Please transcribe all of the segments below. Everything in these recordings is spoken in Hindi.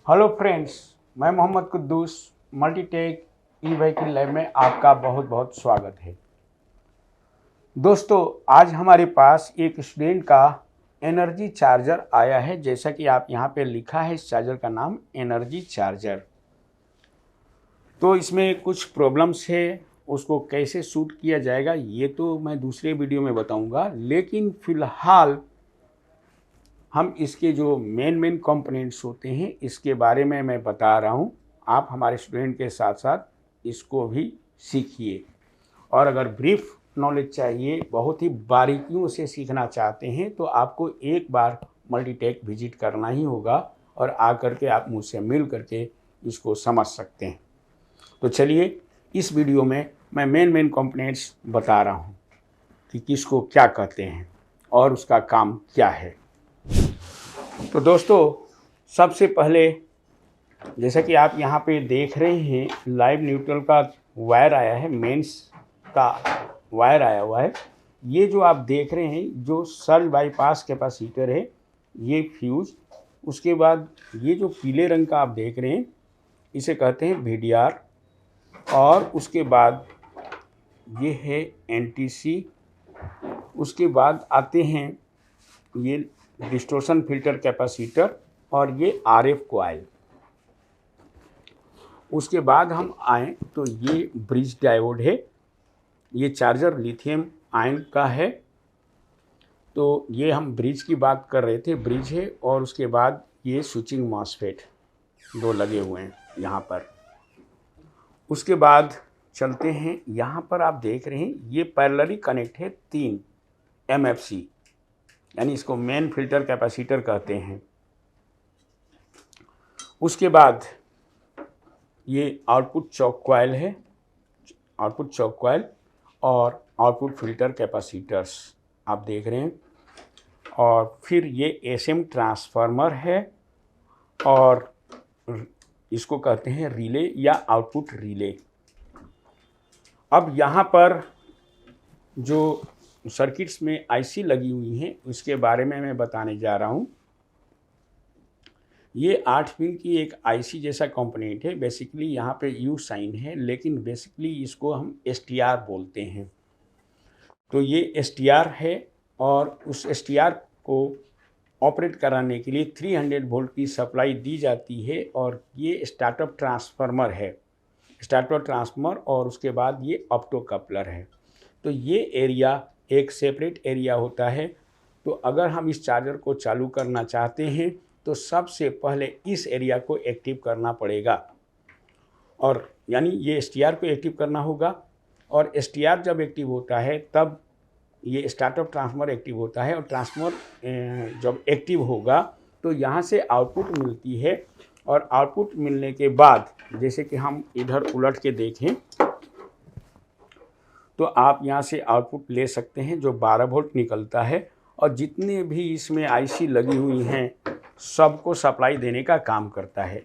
हेलो फ्रेंड्स, मैं Mohammad Quddus Multitech e vehicle lab में आपका बहुत बहुत स्वागत है। दोस्तों, आज हमारे पास एक स्टूडेंट का एनर्जी चार्जर आया है। जैसा कि आप यहाँ पे लिखा है, इस चार्जर का नाम एनर्जी चार्जर। तो इसमें कुछ प्रॉब्लम्स है, उसको कैसे शूट किया जाएगा ये तो मैं दूसरे वीडियो में बताऊँगा, लेकिन फ़िलहाल हम इसके जो मेन कंपोनेंट्स होते हैं इसके बारे में मैं बता रहा हूँ। आप हमारे स्टूडेंट के साथ साथ इसको भी सीखिए, और अगर ब्रीफ नॉलेज चाहिए, बहुत ही बारीकियों से सीखना चाहते हैं, तो आपको एक बार मल्टीटेक विजिट करना ही होगा और आकर के आप मुझसे मिल करके इसको समझ सकते हैं। तो चलिए, इस वीडियो में मैं मेन कंपोनेंट्स बता रहा हूँ कि किसको क्या कहते हैं और उसका काम क्या है। तो दोस्तों, सबसे पहले जैसा कि आप यहाँ पे देख रहे हैं, लाइव न्यूट्रल का वायर आया है, मेंस का वायर आया हुआ है। ये जो आप देख रहे हैं, जो सर्ज बाईपास कैपेसिटर है, ये फ्यूज। उसके बाद ये जो पीले रंग का आप देख रहे हैं, इसे कहते हैं VDR। और उसके बाद ये है NTC। उसके बाद आते हैं ये डिस्टोर्शन फिल्टर कैपेसिटर और ये RF कॉइल। उसके बाद हम आए तो ये ब्रिज डायोड है। ये चार्जर लिथियम आयन का है। तो ये हम ब्रिज की बात कर रहे थे, ब्रिज है। और उसके बाद ये स्विचिंग मॉसफेट दो लगे हुए हैं यहाँ पर। उसके बाद चलते हैं, यहाँ पर आप देख रहे हैं ये पैरेलली कनेक्ट है 3 MFC, यानी इसको मेन फिल्टर कैपेसिटर कहते हैं। उसके बाद ये आउटपुट चौक कॉइल है, आउटपुट चौक कॉइल और आउटपुट फिल्टर कैपेसिटर्स आप देख रहे हैं। और फिर ये SM ट्रांसफार्मर है, और इसको कहते हैं रिले या आउटपुट रिले। अब यहाँ पर जो सर्किट्स में IC लगी हुई हैं उसके बारे में मैं बताने जा रहा हूँ। ये 8 पिन की एक IC जैसा कंपोनेंट है। बेसिकली यहाँ पे U साइन है, लेकिन बेसिकली इसको हम STR बोलते हैं। तो ये STR है, और उस STR को ऑपरेट कराने के लिए 300 वोल्ट की सप्लाई दी जाती है। और ये स्टार्टअप ट्रांसफार्मर है, स्टार्टअप ट्रांसफार्मर। और उसके बाद ये ऑप्टो कपलर है। तो ये एरिया एक सेपरेट एरिया होता है। तो अगर हम इस चार्जर को चालू करना चाहते हैं तो सबसे पहले इस एरिया को एक्टिव करना पड़ेगा, और यानी ये STR को एक्टिव करना होगा। और STR जब एक्टिव होता है तब ये स्टार्टअप ट्रांसफार्मर एक्टिव होता है। और ट्रांसफार्मर जब एक्टिव होगा तो यहाँ से आउटपुट मिलती है। और आउटपुट मिलने के बाद, जैसे कि हम इधर उलट के देखें, तो आप यहाँ से आउटपुट ले सकते हैं जो 12 वोल्ट निकलता है। और जितने भी इसमें IC लगी हुई हैं सबको सप्लाई देने का काम करता है।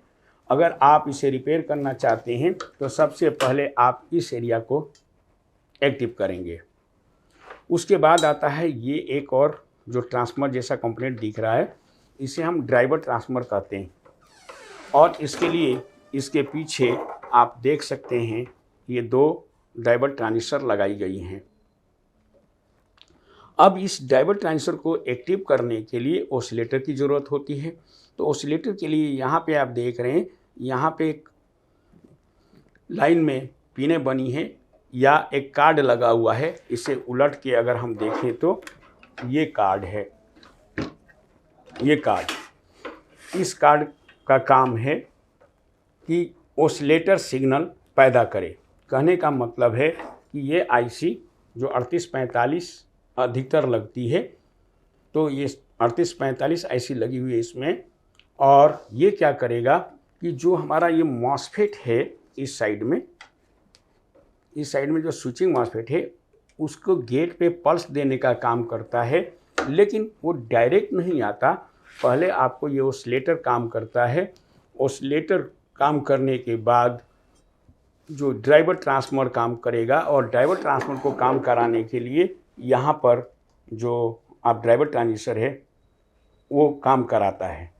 अगर आप इसे रिपेयर करना चाहते हैं तो सबसे पहले आप इस एरिया को एक्टिव करेंगे। उसके बाद आता है ये एक और जो ट्रांसफार्मर जैसा कंपोनेंट दिख रहा है, इसे हम ड्राइवर ट्रांसफार्मर कहते हैं। और इसके लिए इसके पीछे आप देख सकते हैं ये 2 ड्राइवर ट्रांजिस्टर लगाई गई हैं। अब इस ड्राइवर ट्रांजिस्टर को एक्टिव करने के लिए ऑसिलेटर की ज़रूरत होती है। तो ऑसिलेटर के लिए यहाँ पे आप देख रहे हैं, यहाँ पे एक लाइन में पिनें बनी है या एक कार्ड लगा हुआ है। इसे उलट के अगर हम देखें तो ये कार्ड है, ये कार्ड। इस कार्ड का काम है कि ऑसिलेटर सिग्नल पैदा करे। कहने का मतलब है कि ये IC जो 3845 अधिकतर लगती है, तो ये 3845 IC लगी हुई है इसमें। और ये क्या करेगा कि जो हमारा ये मॉसफेट है इस साइड में जो स्विचिंग मॉसफेट है, उसको गेट पे पल्स देने का काम करता है। लेकिन वो डायरेक्ट नहीं आता, पहले आपको ये ऑसिलेटर काम करता है। ऑसिलेटर काम करने के बाद जो ड्राइवर ट्रांसफार्मर काम करेगा, और ड्राइवर ट्रांसफार्मर को काम कराने के लिए यहाँ पर जो आप ड्राइवर ट्रांजिस्टर है वो काम कराता है।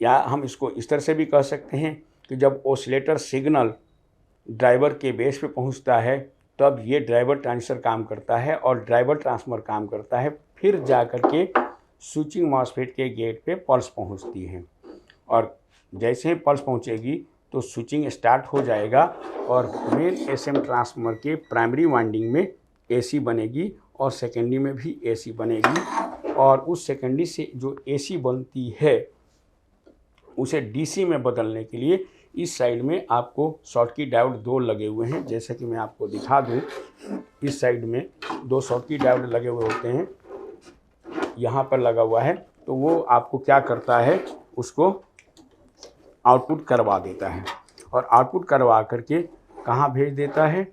या हम इसको इस तरह से भी कह सकते हैं कि जब ऑसिलेटर सिग्नल ड्राइवर के बेस पे पहुंचता है तब ये ड्राइवर ट्रांजिस्टर काम करता है और ड्राइवर ट्रांसफार्मर काम करता है, फिर जा कर के स्विचिंग मॉसफेट के गेट पे पल्स पहुंचती है और जैसे ही पल्स पहुंचेगी तो स्विचिंग स्टार्ट हो जाएगा और मेन एसएम ट्रांसफार्मर के प्राइमरी वाइंडिंग में एसी बनेगी और सेकेंडरी में भी एसी बनेगी और उस सेकेंडरी से जो एसी बनती है उसे डीसी में बदलने के लिए इस साइड में आपको शॉर्टकी डायोड 2 लगे हुए हैं। जैसे कि मैं आपको दिखा दूं, इस साइड में 2 शॉर्टकी डायोड लगे हुए होते हैं, यहाँ पर लगा हुआ है, तो वो आपको क्या करता है, उसको आउटपुट करवा देता है और आउटपुट करवा करके कहाँ भेज देता है,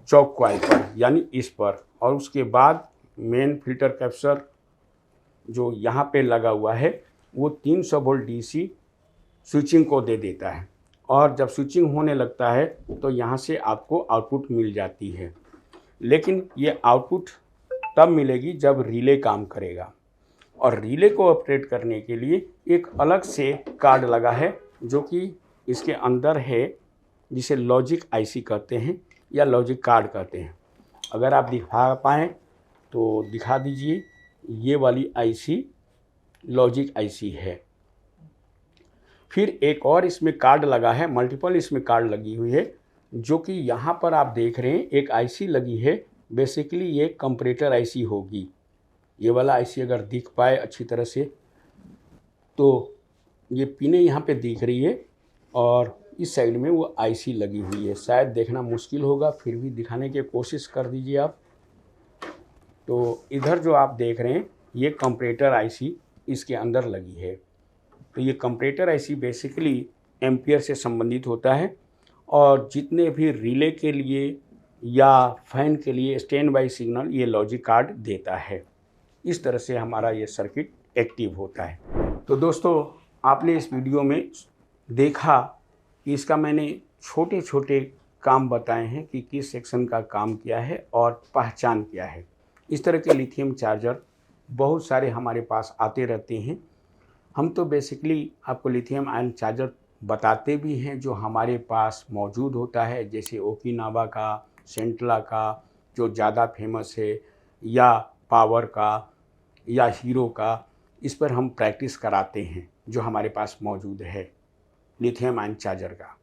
चौक कॉइल पर, यानी इस पर। और उसके बाद मेन फिल्टर कैप्चर जो यहाँ पे लगा हुआ है वो 300 वोल्ट डीसी स्विचिंग को दे देता है और जब स्विचिंग होने लगता है तो यहाँ से आपको आउटपुट मिल जाती है। लेकिन ये आउटपुट तब मिलेगी जब रिले काम करेगा और रिले को ऑपरेट करने के लिए एक अलग से कार्ड लगा है जो कि इसके अंदर है, जिसे लॉजिक आईसी कहते हैं या लॉजिक कार्ड कहते हैं। अगर आप दिखा पाएँ तो दिखा दीजिए, ये वाली आईसी लॉजिक आईसी है। फिर एक और इसमें कार्ड लगा है, मल्टीपल इसमें कार्ड लगी हुई है, जो कि यहाँ पर आप देख रहे हैं एक आईसी लगी है। बेसिकली ये कंपैरेटर आईसी होगी। ये वाला आईसी अगर दिख पाए अच्छी तरह से तो ये पिने यहाँ पे दिख रही है और इस साइड में वो आईसी लगी हुई है। शायद देखना मुश्किल होगा, फिर भी दिखाने की कोशिश कर दीजिए आप। तो इधर जो आप देख रहे हैं ये कंपैरेटर आईसी इसके अंदर लगी है। तो ये कंपैरेटर आईसी बेसिकली एम्पियर से संबंधित होता है और जितने भी रिले के लिए या फैन के लिए स्टैंड बाई सिग्नल ये लॉजिक कार्ड देता है। इस तरह से हमारा ये सर्किट एक्टिव होता है। तो दोस्तों, आपने इस वीडियो में देखा कि इसका मैंने छोटे छोटे काम बताए हैं कि किस सेक्शन का काम किया है और पहचान क्या है। इस तरह के लिथियम चार्जर बहुत सारे हमारे पास आते रहते हैं। हम तो बेसिकली आपको लिथियम आयन चार्जर बताते भी हैं जो हमारे पास मौजूद होता है, जैसे ओकिनावा का, सेंट्ला का जो ज़्यादा फेमस है, या पावर का या हीरो का। इस पर हम प्रैक्टिस कराते हैं जो हमारे पास मौजूद है लिथियम आयन चार्जर का।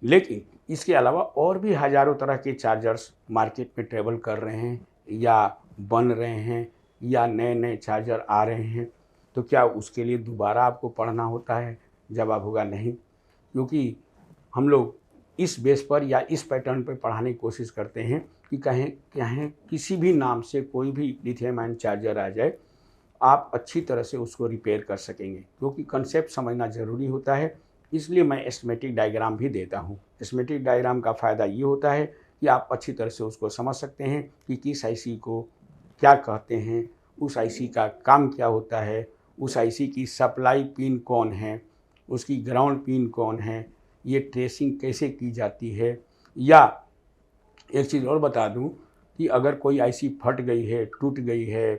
लेकिन इसके अलावा और भी हज़ारों तरह के चार्जर्स मार्केट में ट्रेवल कर रहे हैं या बन रहे हैं या नए नए चार्जर आ रहे हैं। तो क्या उसके लिए दोबारा आपको पढ़ना होता है? जवाब होगा नहीं, क्योंकि हम लोग इस बेस पर या इस पैटर्न पर पढ़ाने की कोशिश करते हैं कि कहें किसी भी नाम से कोई भी लिथियम आयन चार्जर आ जाए, आप अच्छी तरह से उसको रिपेयर कर सकेंगे, क्योंकि कंसेप्ट समझना ज़रूरी होता है। इसलिए मैं एस्केमेटिक डायग्राम भी देता हूँ। एस्केमेटिक डायग्राम का फ़ायदा ये होता है कि आप अच्छी तरह से उसको समझ सकते हैं कि किस आईसी को क्या कहते हैं, उस आईसी का काम क्या होता है, उस आईसी की सप्लाई पिन कौन है, उसकी ग्राउंड पिन कौन है, ये ट्रेसिंग कैसे की जाती है। या एक चीज़ और बता दूं कि अगर कोई आईसी फट गई है, टूट गई है,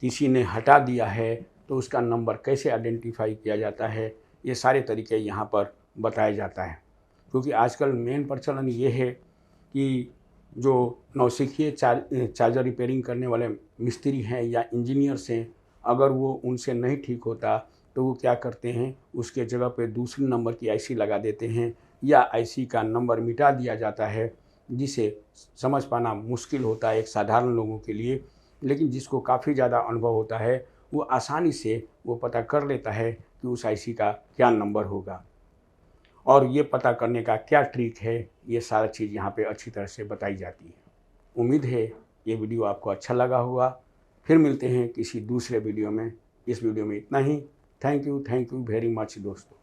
किसी ने हटा दिया है, तो उसका नंबर कैसे आइडेंटिफाई किया जाता है, ये सारे तरीके यहाँ पर बताया जाता है। क्योंकि आजकल मेन प्रचलन ये है कि जो नौसिखिए चार्जर रिपेयरिंग करने वाले मिस्त्री हैं या इंजीनियर्स हैं, अगर वो उनसे नहीं ठीक होता तो वो क्या करते हैं, उसके जगह पे दूसरी नंबर की आईसी लगा देते हैं या आईसी का नंबर मिटा दिया जाता है, जिसे समझ पाना मुश्किल होता है एक साधारण लोगों के लिए। लेकिन जिसको काफ़ी ज़्यादा अनुभव होता है वो आसानी से वो पता कर लेता है कि उस आईसी का क्या नंबर होगा और ये पता करने का क्या ट्रिक है। ये सारा चीज़ यहाँ पे अच्छी तरह से बताई जाती है। उम्मीद है ये वीडियो आपको अच्छा लगा होगा। फिर मिलते हैं किसी दूसरे वीडियो में। इस वीडियो में इतना ही। थैंक यू वेरी मच दोस्तों।